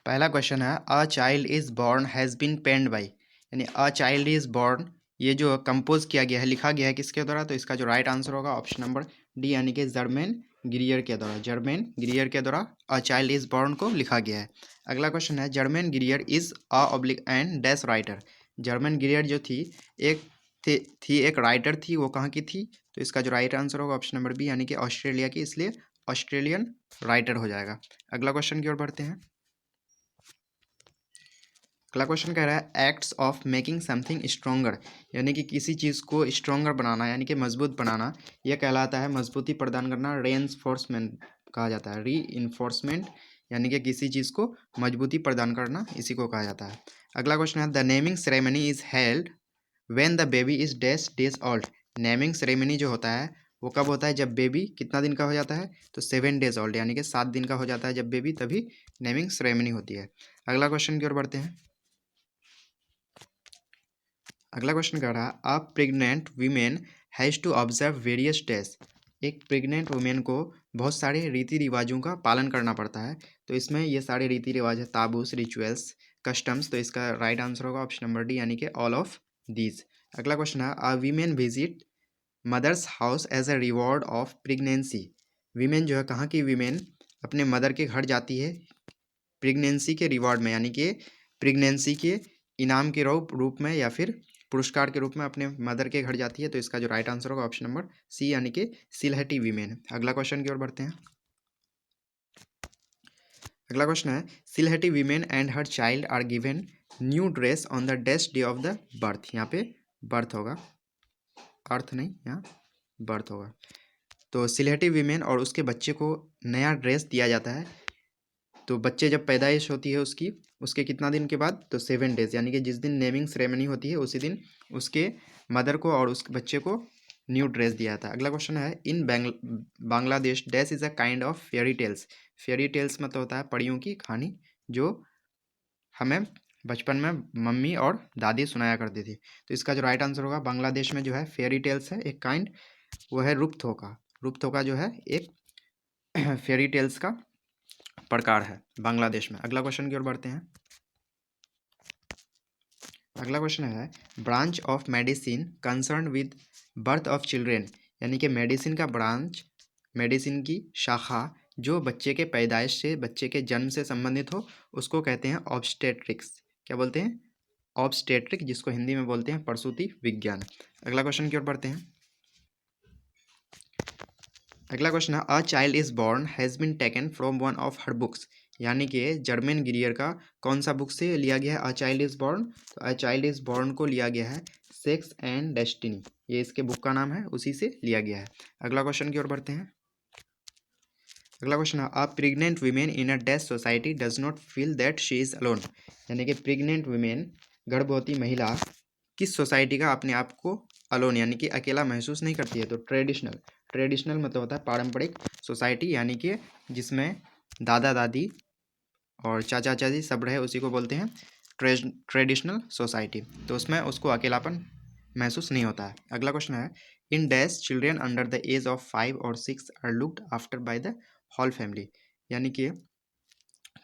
पहला क्वेश्चन है a child is born has been paid by, यानी अ चाइल्ड इज बॉर्न ये जो कंपोज किया गया है, लिखा गया है किसके द्वारा? तो इसका जो राइट आंसर होगा ऑप्शन नंबर डी, यानी कि जर्मेन ग्रियर के द्वारा। जर्मेन ग्रियर के द्वारा अ चाइल्ड इज बॉर्न को लिखा गया है। अगला क्वेश्चन है Germain ग्रियर is a oblique and dash writer. German ग्रियर जो थी एक एक राइटर थी, वो कहाँ की थी? तो इसका जो राइट आंसर होगा ऑप्शन नंबर बी, यानी कि ऑस्ट्रेलिया की, इसलिए ऑस्ट्रेलियन राइटर हो जाएगा। अगला क्वेश्चन की ओर बढ़ते हैं। अगला क्वेश्चन कह रहा है acts of making something stronger, यानी कि किसी चीज़ को स्ट्रोंगर बनाना, यानी कि मजबूत बनाना, यह कहलाता है मजबूती प्रदान करना। रेइंफोर्समेंट कहा जाता है। री इन्फोर्समेंट यानी कि किसी चीज़ को मजबूती प्रदान करना, इसी को कहा जाता है। अगला क्वेश्चन है the naming ceremony is held when the baby is dash days old. Naming ceremony जो होता है वो कब होता है? जब बेबी कितना दिन का हो जाता है? तो 7 days ओल्ड, यानी कि 7 दिन का हो जाता है जब बेबी, तभी नेमिंग सेरेमनी होती है। अगला क्वेश्चन की ओर बढ़ते हैं। अगला क्वेश्चन कह रहा है a pregnant women has to observe various days. एक प्रेग्नेंट वुमेन को बहुत सारे रीति रिवाजों का पालन करना पड़ता है। तो इसमें ये सारे रीति रिवाज है, ताबूस, रिचुअल्स, कस्टम्स। तो इसका राइट आंसर होगा ऑप्शन नंबर डी, यानी कि ऑल ऑफ दीज। अगला क्वेश्चन है a women visit mother's house as a reward of pregnancy. Women जो है, कहाँ की वीमेन अपने मदर के घर जाती है प्रेगनेंसी के रिवॉर्ड में, यानी कि प्रेगनेंसी के इनाम के रूप में या फिर पुरस्कार के रूप में अपने मदर के घर जाती है। तो इसका जो राइट आंसर होगा ऑप्शन नंबर सी, यानी कि सिलहटी वीमेन। अगला क्वेश्चन की ओर बढ़ते हैं। अगला क्वेश्चन है Sylheti women and her child are given new dress on the best day of the birth. यहाँ पे बर्थ होगा, अर्थ नहीं, यहाँ बर्थ होगा। तो सिलहटी वीमेन और उसके बच्चे को नया ड्रेस दिया जाता है। तो बच्चे जब पैदाइश होती है उसकी, उसके कितना दिन के बाद? तो 7 days, यानी कि जिस दिन नेमिंग सेरेमनी होती है उसी दिन उसके मदर को और उस बच्चे को न्यू ड्रेस दिया था। अगला क्वेश्चन है in Bangladesh dash is a kind of fairy tales. Fairy tales मतलब होता है परियों की कहानी, जो हमें बचपन में मम्मी और दादी सुनाया करती थी। तो इसका जो राइट आंसर होगा बांग्लादेश में जो है फेयरी टेल्स है एक काइंड, वो है रुप्थोका। रुप्थोका जो है एक फेयरी टेल्स का प्रकार है बांग्लादेश में। अगला क्वेश्चन की ओर बढ़ते हैं। अगला क्वेश्चन है branch of medicine concern with birth of children, यानी कि मेडिसिन का ब्रांच, मेडिसिन की शाखा जो बच्चे के पैदाइश से, बच्चे के जन्म से संबंधित हो, उसको कहते हैं ऑब्स्टेट्रिक्स। क्या बोलते हैं? ऑब्स्टेट्रिक, जिसको हिंदी में बोलते हैं प्रसूति विज्ञान। अगला क्वेश्चन की ओर बढ़ते हैं। अगला क्वेश्चन है a child is born has been taken from one of her books, यानी कि जर्मन गिरियर का कौन सा बुक से लिया गया है अ चाइल्ड इज बॉर्न? तो अ चाइल्ड इज बॉर्न को लिया गया है सेक्स एंड डेस्टिनी, ये इसके बुक का नाम है, उसी से लिया गया है। अगला क्वेश्चन की ओर बढ़ते हैं। अगला क्वेश्चन है a pregnant women in a death society does not feel that she is alone, यानी कि प्रेग्नेंट वीमेन, गर्भवती महिला, किस सोसाइटी का अपने आप को अलोन, यानी कि अकेला महसूस नहीं करती है? तो ट्रेडिशनल। ट्रेडिशनल मतलब होता है पारंपरिक सोसाइटी, यानी कि जिसमें दादा दादी और चाचा चाची सब रहे, उसी को बोलते हैं ट्रेडिशनल सोसाइटी। तो उसमें उसको अकेलापन महसूस नहीं होता है। अगला क्वेश्चन है in dash children under the age of 5 और 6 are looked after by the whole family, यानी कि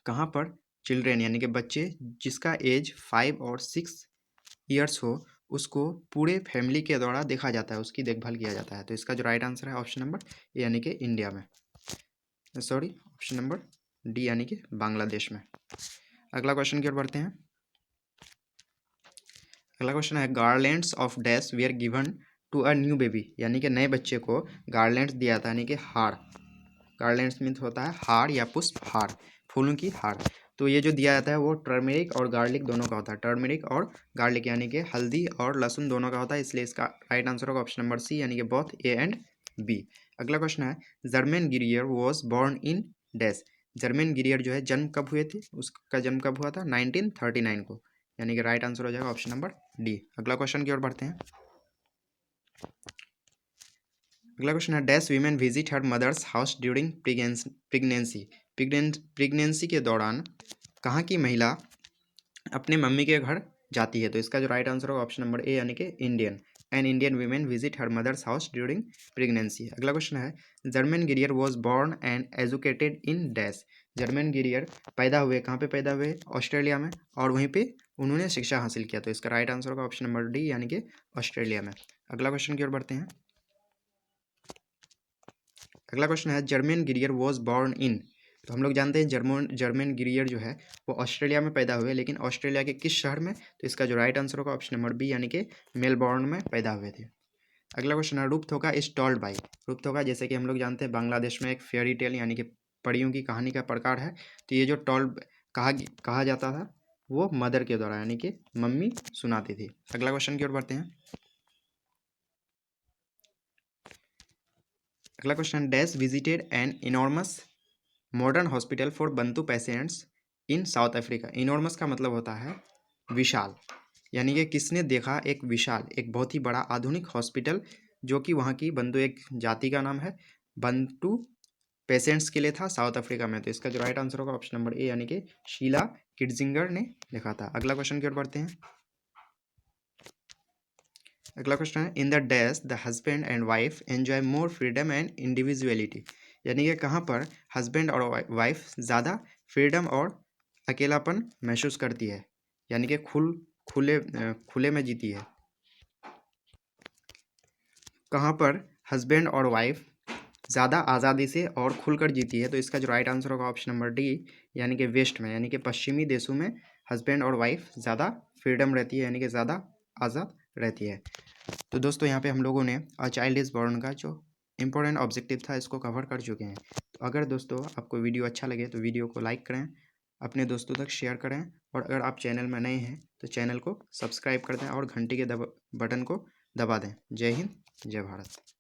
कहाँ पर चिल्ड्रेन यानी कि बच्चे जिसका एज 5 और 6 ईयर्स हो, उसको पूरे फैमिली के द्वारा देखा जाता है, उसकी देखभाल किया जाता है। तो इसका जो राइट आंसर है ऑप्शन नंबर ए, यानी कि इंडिया में, सॉरी ऑप्शन नंबर डी, यानी कि बांग्लादेश में। अगला क्वेश्चन की ओर बढ़ते हैं। अगला क्वेश्चन है garlands of dash we are given to a new baby, यानी कि नए बच्चे को गार्लैंड्स दिया जाता है, यानी कि हार। गार्लैंड्स मीन्स होता है हार या पुष्प हार, फूलों की हार। तो ये जो दिया जाता है वो टर्मेरिक और गार्लिक दोनों का होता है। टर्मेरिक और गार्लिक यानी कि हल्दी और लहसुन दोनों का होता है, इसलिए इसका राइट आंसर होगा ऑप्शन नंबर सी, यानी कि बोथ ए एंड बी। अगला क्वेश्चन है Germaine Greer was born in dash. Germaine Greer जो है जन्म कब हुए थे? उसका जन्म कब हुआ था? 1939 को, यानी कि राइट आंसर हो जाएगा ऑप्शन नंबर डी। अगला क्वेश्चन की ओर बढ़ते हैं। अगला क्वेश्चन है dash women visit her mother's house during pregnancy. Pregnancy के दौरान कहाँ की महिला अपने मम्मी के घर जाती है? तो इसका जो राइट आंसर होगा ऑप्शन नंबर ए, यानी कि Indian. An Indian women visit her mother's house during pregnancy. अगला क्वेश्चन है Germaine Greer was born and educated in dash. Germaine Greer पैदा हुए कहाँ पे पैदा हुए? ऑस्ट्रेलिया में, और वहीं पे उन्होंने शिक्षा हासिल किया। तो इसका राइट आंसर होगा ऑप्शन नंबर डी यानी कि ऑस्ट्रेलिया में। अगला क्वेश्चन की ओर बढ़ते हैं। अगला क्वेश्चन है जर्मन गिरियर वॉज बॉर्न इन। तो हम लोग जानते हैं जर्मन गिरियर जो है वो ऑस्ट्रेलिया में पैदा हुए, लेकिन ऑस्ट्रेलिया के किस शहर में? तो इसका जो राइट आंसर होगा ऑप्शन नंबर बी यानी कि मेलबॉर्न में पैदा हुए थे। अगला क्वेश्चन है रूपथोका इज टॉल्ड बाई। रूपथोका जैसे कि हम लोग जानते हैं बांग्लादेश में एक फेयरी टेल यानी कि परियों की कहानी का प्रकार है। तो ये जो टॉल्ड कहा जाता था वो मदर के द्वारा यानी कि मम्मी सुनाती थी। अगला क्वेश्चन की ओर बढ़ते हैं। अगला question dash visited an enormous modern hospital for Bantu patients in south Africa. Enormous का मतलब होता है विशाल, यानी कि किसने देखा एक विशाल, एक बहुत ही बड़ा आधुनिक हॉस्पिटल जो कि वहाँ की बंटू एक जाति का नाम है, बंटू पेशेंट्स के लिए था साउथ अफ्रीका में। तो इसका जो राइट आंसर होगा ऑप्शन नंबर ए यानी कि शीला किट्जिंगर ने देखा था। अगला क्वेश्चन की ओर बढ़ते हैं। अगला क्वेश्चन है in the dash the husband and wife enjoy more freedom and individuality. यानी कि कहाँ पर हस्बैंड और वाइफ ज़्यादा फ्रीडम और अकेलापन महसूस करती है, यानी कि खुले में जीती है। कहाँ पर हस्बैंड और वाइफ ज़्यादा आज़ादी से और खुलकर जीती है? तो इसका जो राइट आंसर होगा ऑप्शन नंबर डी यानी कि वेस्ट में, यानी कि पश्चिमी देशों में हस्बैंड और वाइफ ज़्यादा फ्रीडम रहती है, यानी कि ज़्यादा आज़ाद रहती है। तो दोस्तों यहाँ पे हम लोगों ने अ चाइल्ड इज़ बॉर्न का जो इम्पोर्टेंट ऑब्जेक्टिव था इसको कवर कर चुके हैं। तो अगर दोस्तों आपको वीडियो अच्छा लगे तो वीडियो को लाइक करें, अपने दोस्तों तक शेयर करें, और अगर आप चैनल में नए हैं तो चैनल को सब्सक्राइब कर दें और घंटी के बटन को दबा दें। जय हिंद, जय भारत।